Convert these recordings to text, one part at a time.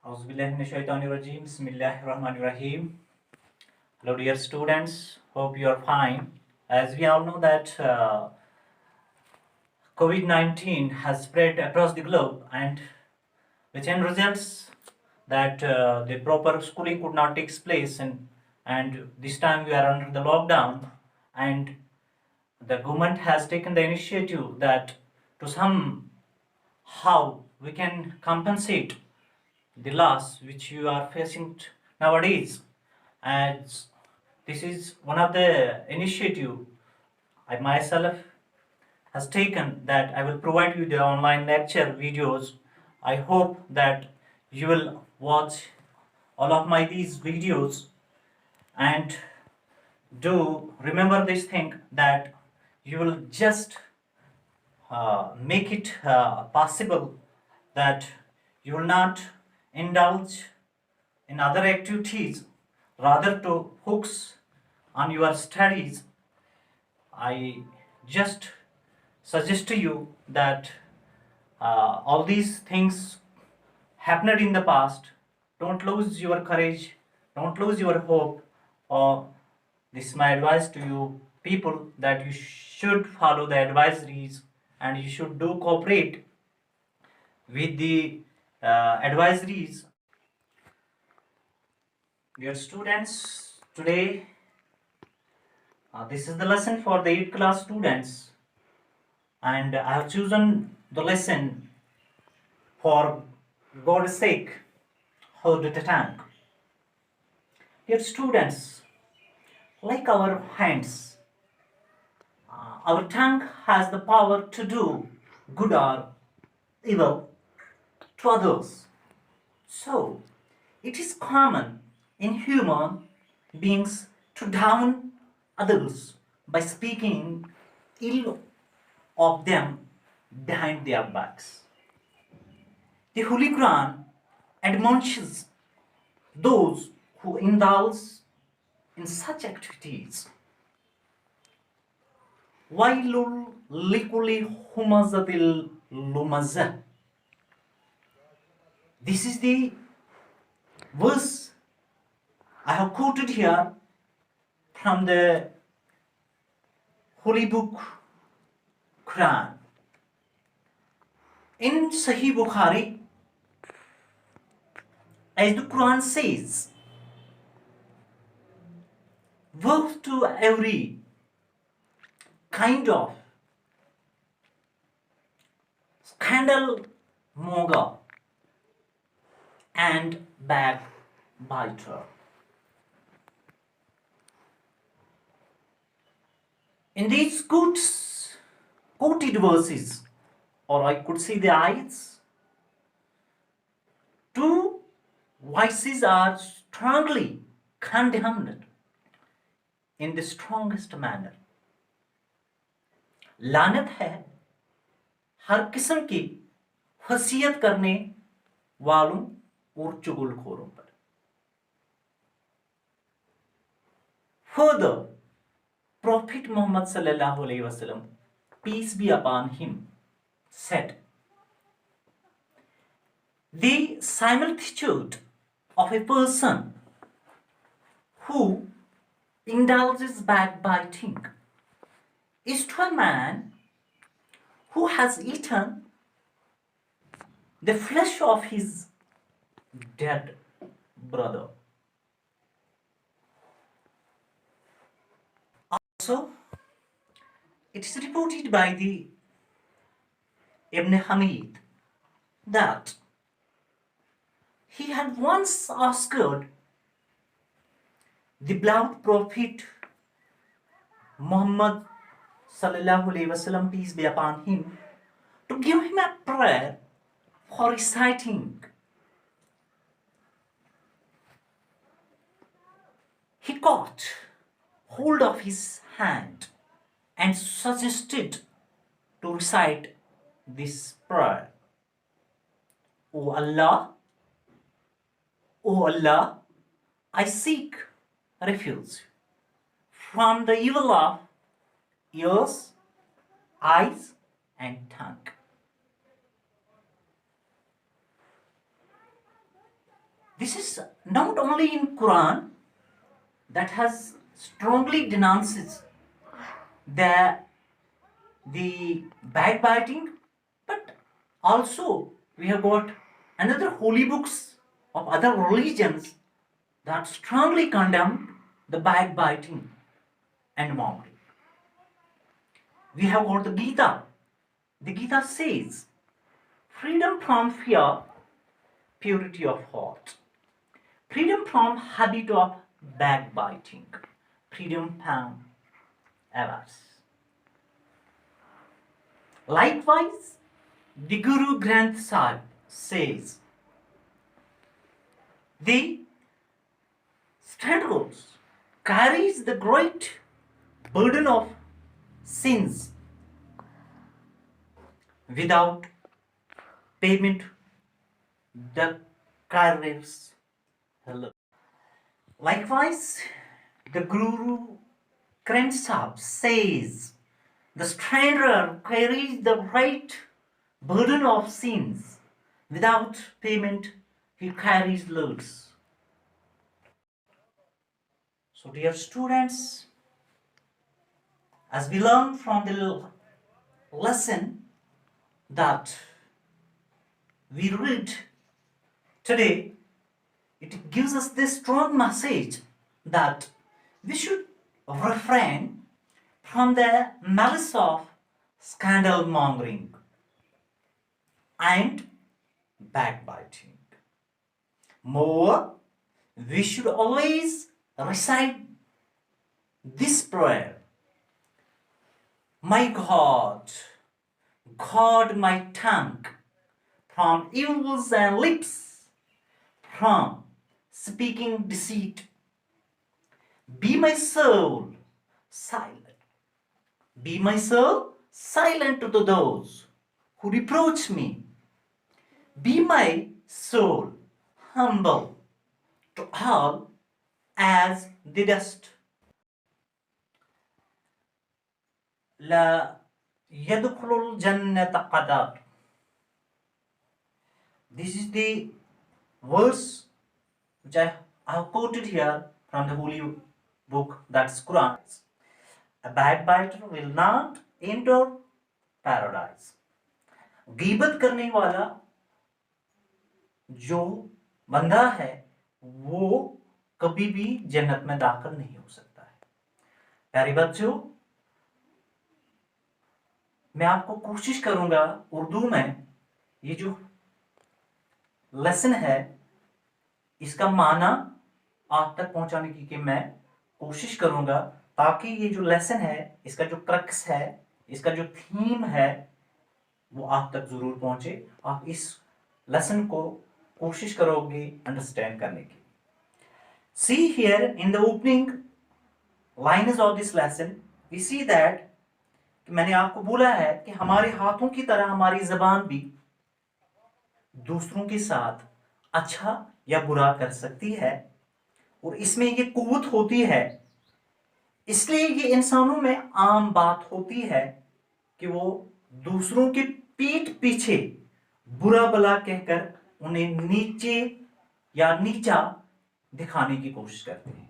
Auzubillahiminashaitanirrajim. Bismillahirrahmanirrahim. Hello, dear students. Hope you are fine. As we all know that COVID-19 has spread across the globe, and which end results that the proper schooling could not take place, and this time we are under the lockdown, and the government has taken the initiative that to somehow we can compensate the loss which you are facing nowadays. As this is one of the initiative I myself has taken, that I will provide you the online lecture videos. I hope that you will watch all of my these videos, and do remember this thing, that you will just make it possible that you will not indulge in other activities, rather to focus on your studies. I just suggest to you that all these things happened in the past. Don't lose your courage, don't lose your hope, or this is my advice to you people, that you should follow the advisories and you should do cooperate with the advisories. Dear students, today this is the lesson for the 8th class students, and I have chosen the lesson for God's sake, hold the tank. Dear students, like our hands, our tongue has the power to do good or evil to others. So, it is common in human beings to down others by speaking ill of them behind their backs. The Holy Quran admonishes those who indulge in such activities. Wailul likuli humazatil lumazah. This is the verse I have quoted here from the Holy Book Quran. In Sahih Bukhari, as the Quran says, woe to every kind of scandal monger and backbiter. In these quoted verses, or I could say the ayats, two vices are strongly condemned in the strongest manner. लानत है हर किस्म की हसीयत करने वालों और चुगलखोरों पर. Further, Prophet Muhammad sallallahu alaihi wasallam, peace be upon him, said, the similitude of a person who indulges backbiting is to a man who has eaten the flesh of his dead brother. Also, it is reported by the Ibn Hamid that he had once asked the beloved Prophet Muhammad sallallahu alaihi wasallam, peace be upon him, to give him a prayer for reciting. He caught hold of his hand and suggested to recite this prayer. O Allah, I seek refuge from the evil of ears, eyes, and tongue. This is not only in Quran that has strongly denounces the backbiting, but also we have got another holy books of other religions that strongly condemn the backbiting and mockery. We have got the Gita. The Gita says, freedom from fear, purity of heart, freedom from habit of backbiting, freedom from avarice. Likewise, the Guru Granth Sahib says, the strangers carries the great burden of sins without payment. The carries hello. Likewise, the Guru Granth Sahib says, the stranger carries the great burden of sins. Without payment, he carries loads. So, dear students, as we learn from the lesson that we read today, it gives us this strong message that we should refrain from the malice of scandal mongering and backbiting. More, we should always recite this prayer: my God, guard my tongue from evils and lips, from speaking deceit. Be my soul silent. Be my soul silent to those who reproach me. Be my soul humble to all as the dust. La yadkhulul jannata qadar. This is the verse which I have quoted here from the holy book, that's Quran. A backbiter will not enter paradise. गीबत करने वाला जो बंदा है वो कभी भी जन्नत में दाखिल नहीं हो सकता है। प्यारे बच्चों, मैं आपको कोशिश करूंगा उर्दू में ये जो लेसन है इसका माना आप तक पहुंचाने की कि मैं कोशिश करूंगा, ताकि ये जो लेसन है इसका जो क्रक्स है, इसका जो थीम है वो आप तक जरूर पहुंचे। आप इस लेसन को कोशिश करोगे अंडरस्टैंड करने की। See here in the opening lines of this lesson, we see that मैंने आपको बोला है कि हमारे हाथों की तरह हमारी जबान भी दूसरों के साथ अच्छा या बुरा कर सकती है, और इसमें ये कुव्वत होती है। इसलिए ये इंसानों में आम बात होती है कि वो दूसरों के पीठ पीछे बुरा भला कहकर उन्हें नीचे या नीचा दिखाने की कोशिश करते हैं।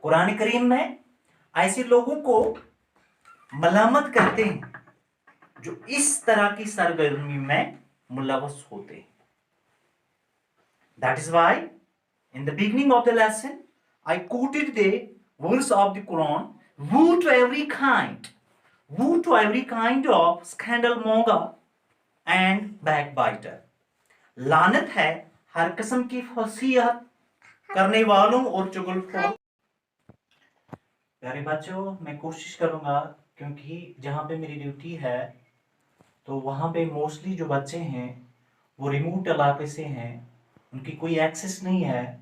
कुरान करीम में ऐसे लोगों को मलामत करते हैं जो इस तरह की सरगर्मी में मुलव्वस होते हैं। That is why in the beginning of the lesson I quoted the verse of the Quran, woe to every kind of scandalmonger and backbiter. लानत है हर किस्म की फसीहत करने वालों और चुगलखोर। प्यारे बच्चों, मैं कोशिश करूंगा, क्योंकि जहाँ पे मेरी ड्यूटी है तो वहाँ पे मोस्टली जो बच्चे हैं वो रिमोट इलाके से हैं, उनकी कोई एक्सेस नहीं है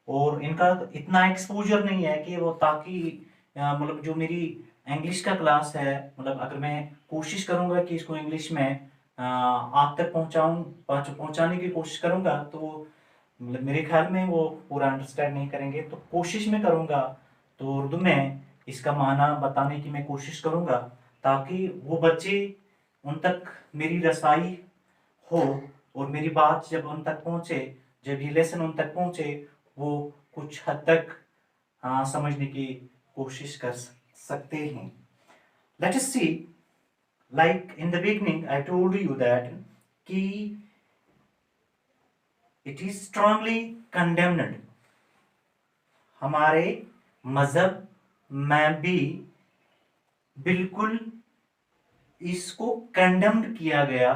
और इनका इतना एक्सपोजर नहीं है कि वो, ताकि मतलब जो मेरी इंग्लिश का क्लास है, मतलब अगर मैं कोशिश करूँगा कि इसको इंग्लिश में आप तक पहुँचाने की कोशिश करूँगा तो मतलब मेरे ख्याल में वो पूरा अंडरस्टैंड नहीं करेंगे। तो कोशिश में करूँगा तो उर्दू में इसका माना बताने की मैं कोशिश करूँगा, ताकि वो बच्चे उन तक मेरी रसाई हो और मेरी बात जब उन तक पहुँचे जब ये लेसन उन तक पहुंचे वो कुछ हद तक समझने की कोशिश कर सकते हैं. Let us see, like in the beginning I told you that कि it is strongly condemned. हमारे मजहब में भी बिल्कुल इसको कंडेम्ड किया गया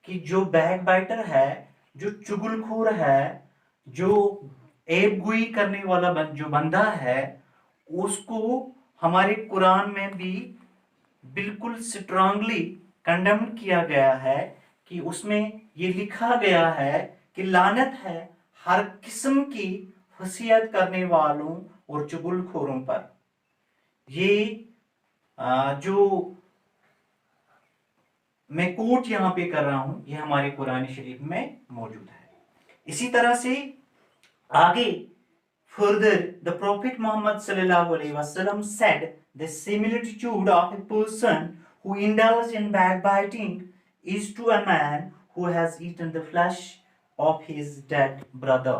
कि जो बैक बाइटर है, जो चुगलखोर है, जो ऐबगोई करने वाला जो बंदा है, उसको हमारे कुरान में भी बिल्कुल स्ट्रांगली कंडेम किया गया है कि उसमें ये लिखा गया है कि लानत है हर किस्म की हसीयत करने वालों और चुगलखोरों पर. ये जो मैं कोट यहां पे कर रहा हूं ये हमारे कुरान शरीफ में मौजूद है. इसी तरह से आगे further the Prophet Muhammad sallallahu alaihi wasallam said the similitude of a person who indulges in backbiting is to a man who has eaten the flesh of his dead brother.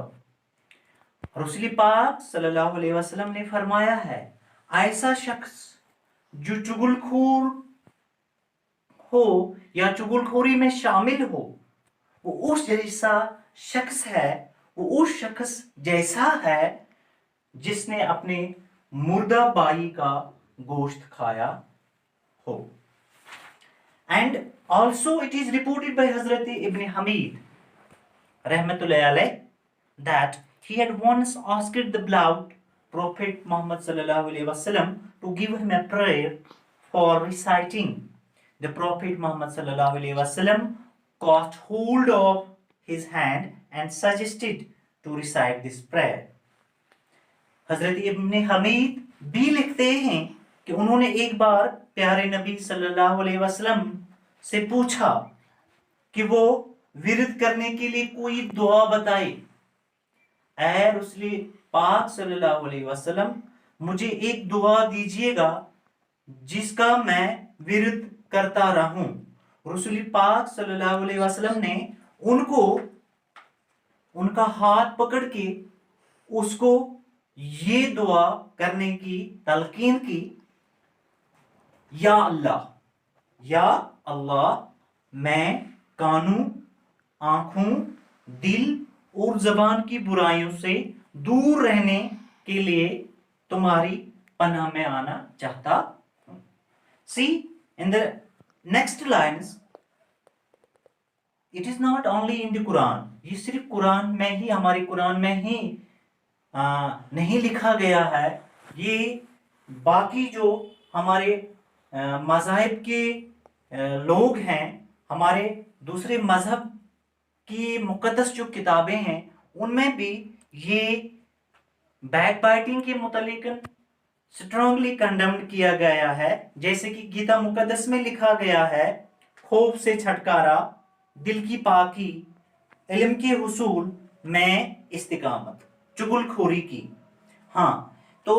रसूल पाक सल्लल्लाहु अलैहि वसल्लम ने फरमाया है ऐसा शख्स जो चुगलखोर हो या चुगलखोरी में शामिल हो वो उस जैसा शख्स है, वो उस शख्स जैसा है जिसने अपने मुर्दा भाई का गोश्त खाया हो. And also it is reported by हजरत इब्न हमीद रहमतुल्लाह अलैह that he had once asked the beloved Prophet Muhammad sallallahu alaihi wasallam to give him a prayer for reciting. The Prophet Muhammad sallallahu alaihi wasallam caught hold of his hand and suggested to recite this prayer. हजरत इब्न हमीद भी लिखते हैं कि उन्होंने एक बार प्यारे नबी सल्लल्लाहु अलैहि वसल्लम से पूछा कि वो विरद करने के लिए कोई दुआ बताए. ऐ रसूल पाक सल्लल्लाहु अलैहि वसल्लम मुझे एक दुआ दीजिएगा जिसका मैं विरद करता रहूं. रसूल पाक सल्लल्लाहु अलैहि वसल्लम ने उनको उनका हाथ पकड़ के उसको ये दुआ करने की तलकीन की, या अल्लाह मैं कानों, आंखों, दिल और जबान की बुराइयों से दूर रहने के लिए तुम्हारी पनाह में आना चाहता हूं. See in the next lines it is not only in the Quran. ये सिर्फ कुरान में ही, हमारे कुरान में ही नहीं लिखा गया है. ये बाकी जो हमारे मज़ाहिब के लोग हैं, हमारे दूसरे मजहब की मुकद्दस जो किताबें हैं उनमें भी ये बैक बाइटिंग के मुतालिक स्ट्रांगली कंडेम्ड किया गया है. जैसे कि गीता मुकद्दस में लिखा गया है खौफ से छुटकारा, दिल की पाकी, इल्म के हुसूल में इस्तिकामत, चुगलखोरी की. हाँ, तो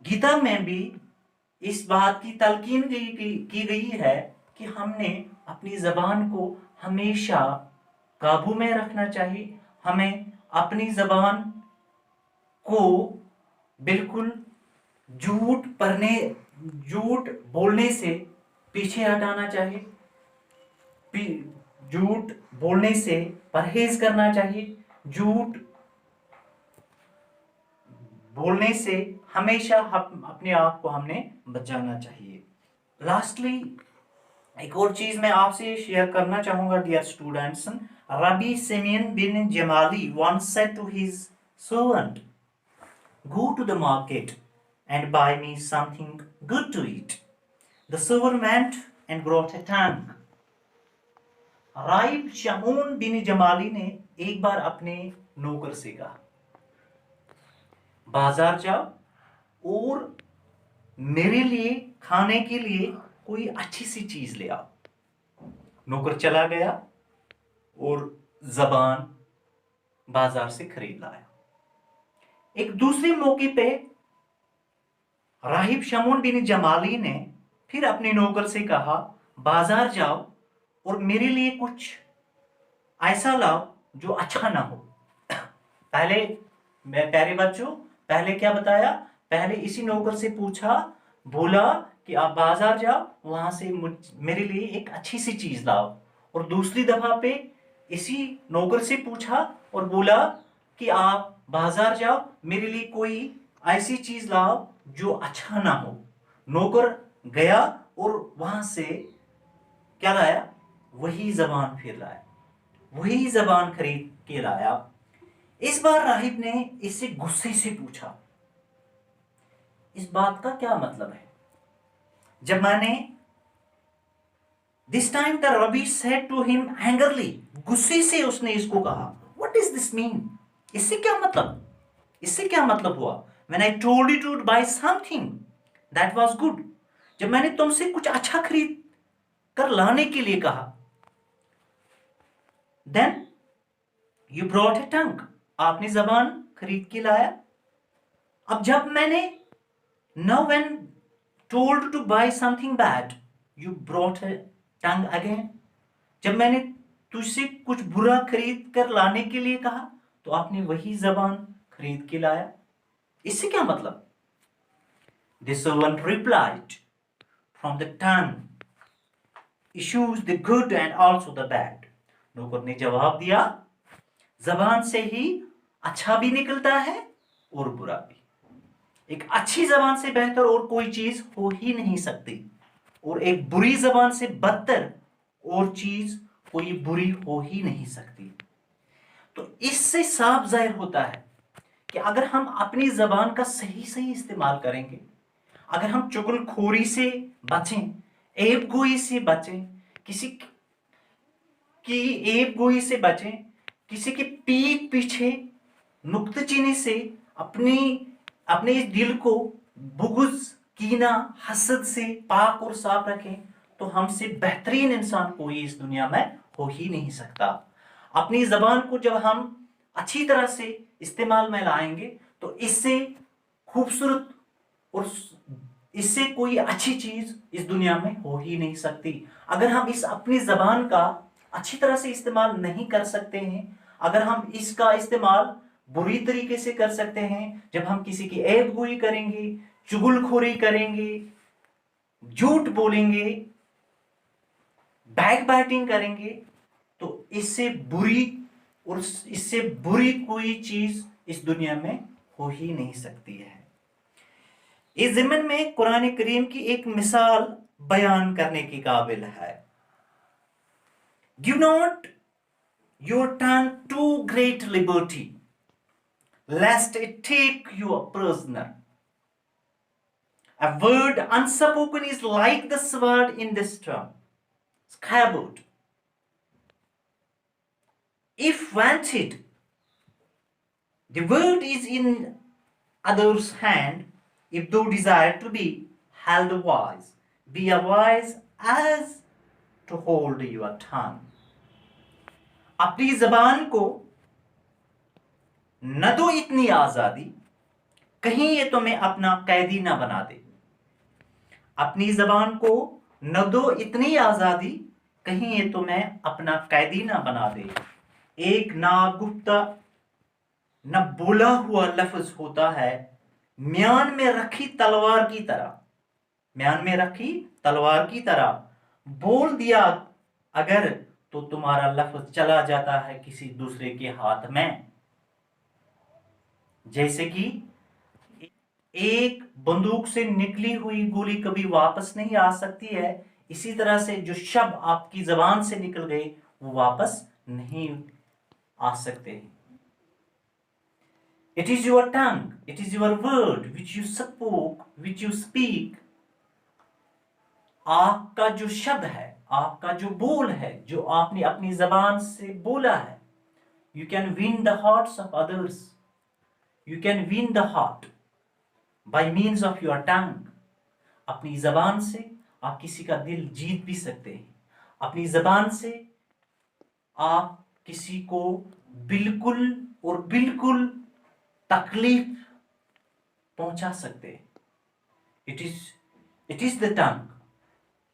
गीता में भी इस बात की तलकीन की गई है कि हमने अपनी जबान को हमेशा काबू में रखना चाहिए. हमें अपनी जबान को बिल्कुल झूठ बोलने से पीछे हटाना चाहिए, झूठ बोलने से परहेज करना चाहिए, झूठ बोलने से हमेशा अपने आप को हमने बचाना चाहिए. लास्टली एक और चीज मैं आपसे शेयर करना चाहूंगा dear students. Rabbi Simeon ben Gamaliel once said to his servant, go to the market and buy me something good to eat. The servant went and brought a tank. राइब शमून बिन जमाली ने एक बार अपने नौकर से कहा बाजार जाओ और मेरे लिए खाने के लिए कोई अच्छी सी चीज ले आओ. नौकर चला गया और जबान बाजार से खरीद लाया. एक दूसरे मौके पे राहिब शमून बिन जमाली ने फिर अपने नौकर से कहा बाजार जाओ और मेरे लिए कुछ ऐसा लाओ जो अच्छा ना हो। पहले मैं प्यारे बच्चों, पहले क्या बताया, पहले इसी नौकर से पूछा, बोला कि आप बाजार जाओ, वहां से मेरे लिए एक अच्छी सी चीज लाओ। और दूसरी दफा पे इसी नौकर से पूछा और बोला कि आप बाजार जाओ, मेरे लिए कोई ऐसी चीज लाओ जो अच्छा ना हो। नौकर गया और वहां से क्या लाया, वही जबान फिर लाया, वही जबान खरीद के लाया। इस बार राहिब ने इससे गुस्से से पूछा, इस बात का क्या मतलब है। जब मैंने this time the rabbi said to him angrily, गुस्से से उसने इसको कहा, व्हाट इज दिस मीन, इससे क्या मतलब, इससे क्या मतलब हुआ। When I told you to buy something that was good, जब मैंने तुमसे कुछ अच्छा खरीद कर लाने के लिए कहा, then you brought a tongue, आपने जबान खरीद के लाया। अब जब मैंने now when told to buy something bad you brought a tongue again, जब मैंने तुझसे कुछ बुरा खरीद कर लाने के लिए कहा तो आपने वही जबान खरीद के लाया, इससे क्या मतलब। The servant replied, from the tongue issues the good and also the bad. नौकर ने जवाब दिया, जबान से ही अच्छा भी निकलता है और बुरा भी। एक अच्छी जबान से बेहतर और कोई चीज हो ही नहीं सकती, और एक बुरी जबान से बदतर और चीज कोई बुरी हो ही नहीं सकती। तो इससे साफ जाहिर होता है कि अगर हम अपनी जबान का सही सही इस्तेमाल करेंगे, अगर हम चुगलखोरी से बचें, ऐब गोई से बचें, किसी की ऐब गोई से बचें, किसी की पीठ पीछे नुक्तचीनी से अपनी अपने इस दिल को बुग़्ज़, कीना, हसद से पाक और साफ रखें, तो हमसे बेहतरीन इंसान कोई इस दुनिया में हो ही नहीं सकता। अपनी जबान को जब हम अच्छी तरह से इस्तेमाल में लाएंगे तो इससे खूबसूरत और इससे कोई अच्छी चीज इस दुनिया में हो ही नहीं सकती। अगर हम इस अपनी जबान का अच्छी तरह से इस्तेमाल नहीं कर सकते हैं, अगर हम इसका इस्तेमाल बुरी तरीके से कर सकते हैं, जब हम किसी की ऐबगोई करेंगे, चुगलखोरी करेंगे, झूठ बोलेंगे, बैक बैटिंग करेंगे, तो इससे बुरी और इससे बुरी कोई चीज इस दुनिया में हो ही नहीं सकती है। इस ज़िमन में कुरान करीम की एक मिसाल बयान करने की काबिल है। Give not your tongue to great liberty lest it take you a prisoner. A word unspoken is like the sword in this term, scabbard. If wanted, the word is in other's hand. If thou desire to be held wise, be wise as to hold your tongue. अपनी जबान को न दो इतनी आजादी, कहीं ये तुम्हें अपना कैदी ना बना दे। अपनी जबान को न दो इतनी आजादी, कहीं ये तुम्हें अपना कैदी ना बना दे। एक नागुफ्ता न बोला हुआ लफ्ज होता है म्यान में रखी तलवार की तरह, म्यान में रखी तलवार की तरह। बोल दिया अगर तो तुम्हारा लफ्ज चला जाता है किसी दूसरे के हाथ में। जैसे कि एक बंदूक से निकली हुई गोली कभी वापस नहीं आ सकती है, इसी तरह से जो शब्द आपकी जबान से निकल गए वो वापस नहीं आ सकते। It is your tongue, it is your word which you spoke, which you speak. आपका जो शब्द है, आपका जो बोल है, जो आपने अपनी जबान से बोला है, you can win the hearts of others. You can win the heart by means of your tongue. अपनी जबान से आप किसी का दिल जीत भी सकते हैं। अपनी जबान से आप किसी को बिल्कुल और बिल्कुल तकलीफ पहुंचा सकते हैं। It is the tongue.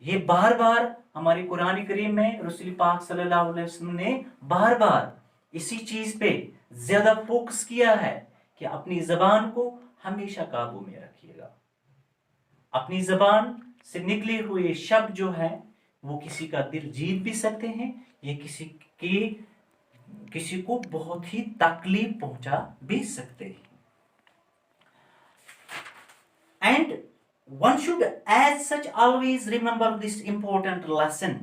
ये बार बार हमारे कुरान करीम में रसूल पाक सल्लल्लाहु अलैहि वसल्लम ने बार बार इसी चीज पे ज्यादा फोकस किया है कि अपनी जबान को हमेशा काबू में रखिएगा। अपनी जबान से निकले हुए शब्द जो है वो किसी का दिल जीत भी सकते हैं, ये किसी को बहुत ही तकलीफ पहुंचा भी सकते हैं। And one should as such always remember this important lesson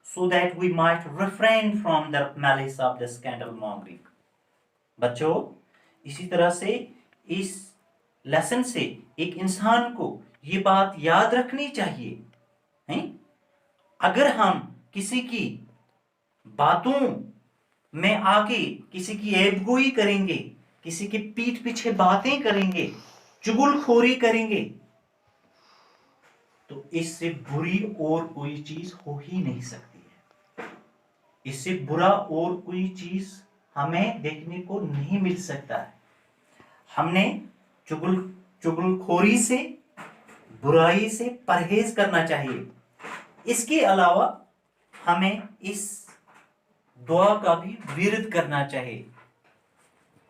so that we might refrain from the malice of the scandalmongering. बच्चों, इसी तरह से इस लेसन से एक इंसान को ये बात याद रखनी चाहिए, हैं? अगर हम किसी की बातों में आके किसी की ऐबगोई करेंगे, किसी की पीठ पीछे बातें करेंगे, चुगलखोरी करेंगे, तो इससे बुरी और कोई चीज हो ही नहीं सकती है। इससे बुरा और कोई चीज हमें देखने को नहीं मिल सकता है। हमने चुगलखोरी से, बुराई से परहेज करना चाहिए। इसके अलावा हमें इस दुआ का भी विरोध करना चाहिए।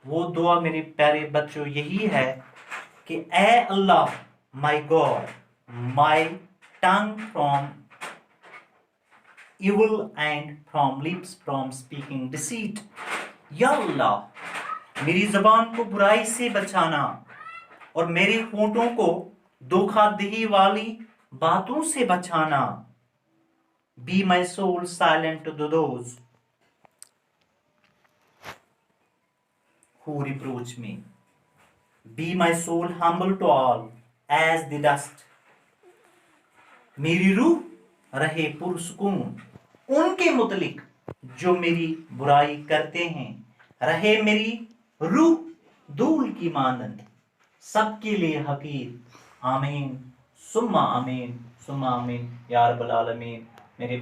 वो दुआ मेरे प्यारे बच्चों यही है कि ए Allah, my God, my tongue from evil and from lips from speaking deceit. या अल्लाह, मेरी जबान को बुराई से बचाना और मेरे होंठों को धोखाधड़ी वाली बातों से बचाना। Be my soul silent to those who reproach me. Be my soul humble to all as the dust. मेरी रूह रहे पुरसुकून उनके मुतलिक जो मेरी बुराई करते हैं, रहे मेरी रूह धूल की मानंद सबके लिए हकीर। आमीन सुम्मा आमीन सुम्मा आमीन या रब्बल आलमीन। मेरे